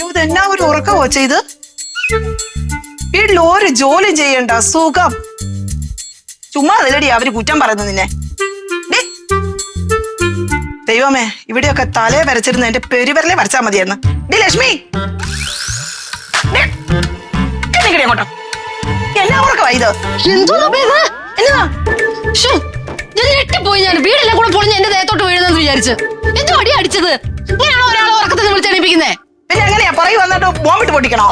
ഇതെന്നാ ഒരു ഉറക്കമോ ചെയ്ത്? വീട്ടിൽ ഒരു ജോലി ചെയ്യണ്ട, സുഖം. ചുമ്മാ അതിലടി അവര് കുറ്റം പറയുന്നു നിന്നെ. ദൈവമേ, ഇവിടെയൊക്കെ തലയെ വരച്ചിരുന്ന എന്റെ പെരുവരലെ വരച്ചാ മതിയായിരുന്നു. ഡി ലക്ഷ്മി, അങ്ങോട്ടോ. എന്നാ ഉറക്കവാ ഇത്? പോയി ഞാൻ വീടെല്ലാം കൂടെ പൊളിഞ്ഞ് എന്റെ ദേഹത്തോട്ട് വീഴുന്നെന്ന് വിചാരിച്ച് എന്തോ അടി അടിച്ചത്. ഇങ്ങനെയാണോ ഒരാളെ ഉറക്കത്തിൽ വിളിച്ചെണിപ്പിക്കുന്നേ? പിന്നെ എങ്ങനെയാ പറയൂ വന്നിട്ട് ബോംബിട്ട് പൊട്ടിക്കണോ?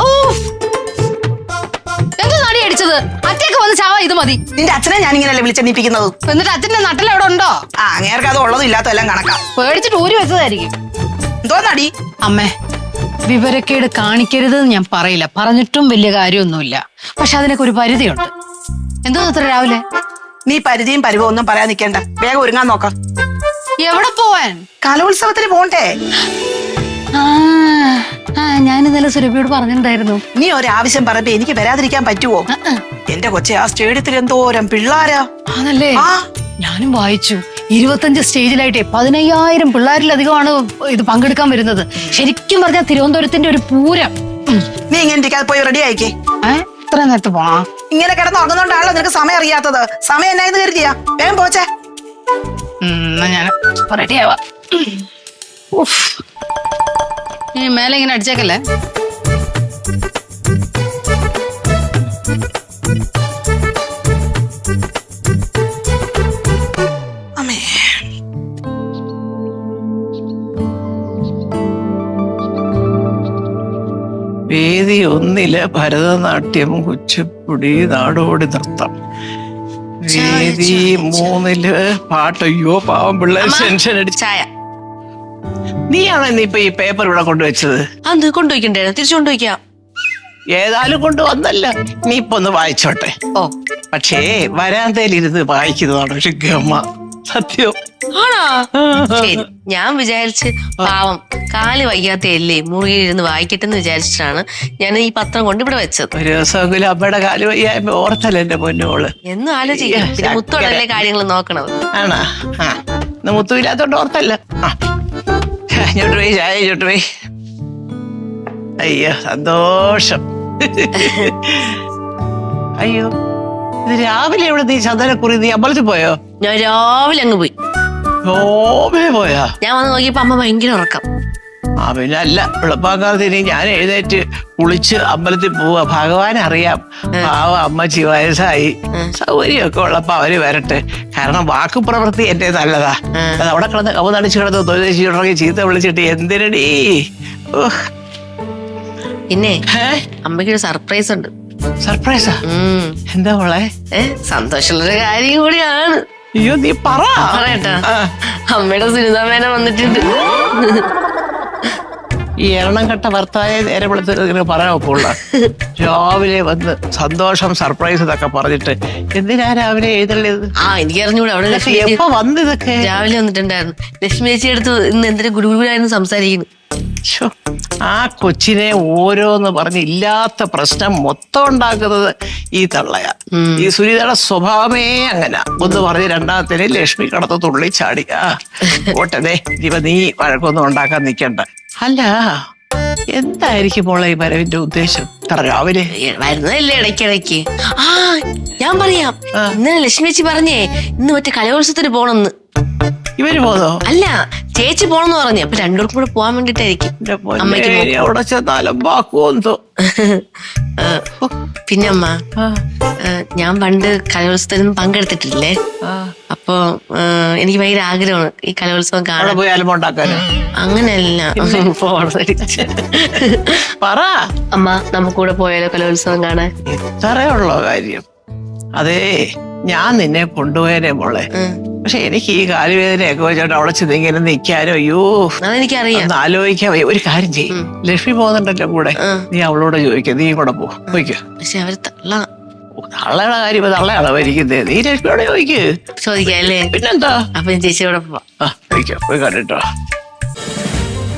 എന്തോ അടി അടിച്ചത്? അച്ഛയൊക്കെ വന്ന് ചാവാ ഇത് മതി. നിന്റെ അച്ഛനെ ഞാൻ ഇങ്ങനെയല്ലേ വിളിച്ചെണ്ണിപ്പിക്കുന്നത്. എന്നിട്ട് അച്ഛന്റെ നട്ടൽ എവിടെ ഉണ്ടോ? അങ്ങേർക്ക് അത് ഉള്ളതും ഇല്ലാത്തതും എല്ലാം കണക്കാ. പേടിച്ചിട്ട് ഊരി വെച്ചതായിരിക്കും. എന്തോന്നടി? അമ്മേ, വിവരക്കേട് കാണിക്കരുതെന്ന് ഞാൻ പറയില്ല, പറഞ്ഞിട്ടും വലിയ കാര്യമൊന്നുമില്ല. പക്ഷെ അതിനൊക്കെ ഒരു പരിധിയുണ്ട്. എന്തോ അത്ര രാവിലെ? നീ പരിധിയും പരിവവും ഒന്നും പറയാൻ നിൽക്കണ്ട, വേഗം ഒരുങ്ങാൻ നോക്കാം. എവിടെ പോവാൻ? കലോത്സവത്തിന് പോണ്ടേ? ഞാൻ ഇന്നലെ സുരഭിയോട് പറഞ്ഞിട്ടുണ്ടായിരുന്നു. നീ ഒരാവശ്യം പറയുമ്പോ എനിക്ക് വരാതിരിക്കാൻ പറ്റുവോ? എന്റെ കൊച്ചെ, ആ സ്റ്റേഡിയത്തിൽ എന്തോരം പിള്ളാരാ. ആണല്ലേ? ഞാനും വായിച്ചു. 25 സ്റ്റേജിലായിട്ടേ 15,000 പിള്ളേരിലധികമാണ് ഇത് പങ്കെടുക്കാൻ വരുന്നത്. ശരിക്കും പറഞ്ഞാൽ തിരുവനന്തപുരത്തിന്റെ ഒരു പൂരം. നീ ഇങ്ങനെ ഇരിക്കാതെ പോയി റെഡി ആയിക്കേ. ഇത്ര നേരത്തെ പോണോ? ഇങ്ങനെ കിടന്ന് ഉറങ്ങുന്നോണ്ടാണല്ലോ നിനക്ക് സമയം അറിയാത്തത്. സമയം എന്നായെന്ന് കരുതിയാ? വേഗം പോച്ചേ. ഞാൻ റെഡി ആവാ. മേലെ ഇങ്ങനെ അടിച്ചേക്കല്ലേ. വേദി 1 ഭരതനാട്യം, കുച്ചിപ്പുടി, നാടോടി നൃത്തം. വേദി 3 പാട്ട്. അയ്യോ പാവം പിള്ളേർ ടെൻഷൻ അടിച്ച്. നീയാണോ ഇന്നിപ്പൊ ഈ പേപ്പർ ഇവിടെ കൊണ്ടുവച്ചത്? അത് കൊണ്ടുപോയിക്കണ്ടേ? തിരിച്ചു കൊണ്ടുപോയിക്കാം. ഏതായാലും കൊണ്ടുവന്നല്ല, നീ ഇപ്പൊ ഒന്ന് വായിച്ചോട്ടെ. പക്ഷേ വരാന്തയിലിരുന്ന് വായിക്കുന്നതാണ് പക്ഷെ ഗമ. സത്യം ആണോ? ശരി, ഞാൻ വിചാരിച്ച് പാവം കാല് വയ്യാത്തയല്ലേ മുറിയിലിരുന്ന് വായിക്കട്ടെന്ന് വിചാരിച്ചിട്ടാണ് ഞാൻ ഈ പത്രം കൊണ്ട് ഇവിടെ വെച്ചത്. ഒരു ദിവസമെങ്കിലും അമ്മയുടെ കാല് വയ്യായ്മ ഓർത്തല്ല എന്റെ പൊന്നോള്. എന്നും ആലോചിക്കാം. പിന്നെ മുത്തോടല്ലേ കാര്യങ്ങൾ നോക്കണത്. ആണോ? മുത്തുമില്ലാത്തോണ്ട് ഓർത്തല്ല. ഇങ്ങോട്ട് പോയി, ചായ ഇങ്ങോട്ട് പോയി. അയ്യോ സന്തോഷം. അയ്യോ, ഇത് രാവിലെ എവിടെ നീ ചന്ദനക്കുറി? നീ അമ്പലത്തിൽ പോയോ? ഞാൻ രാവിലെ അങ്ങ് പോയി. പോയാ? ഞാൻ വന്ന് നോക്കിയപ്പോ അമ്മ ഭയങ്കര ഉറക്കം. പിന്നെ അല്ല, വെളുപ്പാക്കാലത്തിന് ഞാൻ എഴുന്നേറ്റ് കുളിച്ച് അമ്പലത്തിൽ പോവാ. ഭഗവാൻ അറിയാം, പാവം അമ്മച്ചി വയസ്സായി. സൗകര്യമൊക്കെ ഉള്ളപ്പോ അവര് വരട്ടെ. കാരണം വാക്ക് പ്രവൃത്തി എന്റെ നല്ലതാ. അത് അവിടെ കിടന്ന് കവന്നടിച്ച് കിടന്ന് തൊഴിലേശി ചീത്ത വിളിച്ചിട്ട് എന്തിനടി. പിന്നെ അമ്മയ്ക്കൊരു സർപ്രൈസ് ഉണ്ട്. സർപ്രൈസാ? എന്താ മോളെ? സന്തോഷമുള്ളൊരു കാര്യം കൂടിയാണ്. അയ്യോ നീ പറയട്ടാ. അമ്മയുടെ സുനിതാമേന വന്നിട്ടുണ്ട്. ഈ എണ്ണം കെട്ട ഭർത്താവെ നേരെ വിളിച്ച് പറയാൻ ഒക്കുള്ള. രാവിലെ വന്ന് സന്തോഷം സർപ്രൈസ് എന്നൊക്കെ പറഞ്ഞിട്ട് എന്തിനാ രാവിലെ എഴുതള്ളത്? എനിക്ക് അറിഞ്ഞൂടെ. അവിടെ എപ്പോ വന്ന് ഇതൊക്കെ? രാവിലെ വന്നിട്ടുണ്ടായിരുന്നു. ലക്ഷ്മി ചേച്ചി അടുത്ത് ഇന്ന് എന്തൊരു ഗുരുഗുരുവായിരുന്നു സംസാരിക്കുന്നു. ആ കൊച്ചിനെ ഓരോന്ന് പറഞ്ഞ് ഇല്ലാത്ത പ്രശ്നം മൊത്തം ഉണ്ടാക്കുന്നത് ഈ തള്ളയാ. ഈ സുനിതയുടെ സ്വഭാവമേ അങ്ങനെ. ഒന്ന് പറഞ്ഞ് രണ്ടാമത്തേന് ലക്ഷ്മി കടത്ത് തുള്ളി ചാടി. ഓട്ടതേ ഇവ നീ വഴക്കൊന്നും ഉണ്ടാക്കാൻ നിൽക്കണ്ട. അല്ല, എന്തായിരിക്കും മോളെ ഈ വരവിന്റെ ഉദ്ദേശം? രാവിലെ വരുന്നതല്ലേ ഇടയ്ക്കിടയ്ക്ക്. ഞാൻ പറയാം. ഇന്നലെ ലക്ഷ്മി ചേച്ചി പറഞ്ഞേ ഇന്ന് മറ്റേ കലോത്സവത്തിന് പോണെന്ന്. ഇവര് പോന്നോ? അല്ല, ചേച്ചി പോണെന്ന് പറഞ്ഞു. അപ്പൊ രണ്ടുപേർക്കും കൂടെ പോവാൻ വേണ്ടിട്ടായിരിക്കും. അവിടെ ചെന്നാലും ബാക്കുവോ? പിന്നെ അമ്മ, ഞാൻ പണ്ട് കലോത്സവത്തിൽ പങ്കെടുത്തിട്ടില്ലേ. അപ്പൊ എനിക്ക് ഭയങ്കര ആഗ്രഹമാണ് ഈ കലോത്സവം കാണാൻ. പോയാലും ഉണ്ടാക്കാനോ? അങ്ങനെയല്ല. പറ അമ്മ, നമുക്കൂടെ പോയാലോ കലോത്സവം കാണാൻ? ഇത്രയുള്ള കാര്യം. അതേ, ഞാൻ നിന്നെ കൊണ്ടുപോയനെ മോളെ. പക്ഷെ എനിക്ക് ഈ കാലുവേദനയൊക്കെ വെച്ചോണ്ട് അവിടെ ചെന്ന് ഇങ്ങനെ നിൽക്കാനോ അയ്യോ അതെനിക്കറിയാം. ആലോചിക്കാൻ ഒരു കാര്യം ചെയ്യും. ലക്ഷ്മി പോകുന്നുണ്ടല്ലോ കൂടെ, നീ അവളോട് ചോദിക്ക. നീ കൂടെ പോയിക്കോ. പക്ഷെ അവര് തള്ളയുടെ കാര്യം തള്ളയാണോ ഭരിക്കുന്നത്? നീ ലക്ഷ്മിയോട് ചോദിക്കല്ലേ? പിന്നെന്താ? അപ്പൊ ഞാൻ ചേച്ചിയോടെ പോയിക്കോ, പോയി കണ്ടിട്ടോ.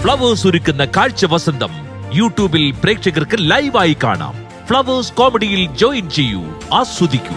ഫ്ലവേഴ്സ് ഒരുക്കുന്ന കാഴ്ച വസന്തം യൂട്യൂബിൽ പ്രേക്ഷകർക്ക് ലൈവായി കാണാം. ഫ്ലവേഴ്സ് കോമഡിയിൽ ജോയിൻ ചെയ്യൂ, ആസ്വദിക്കൂ.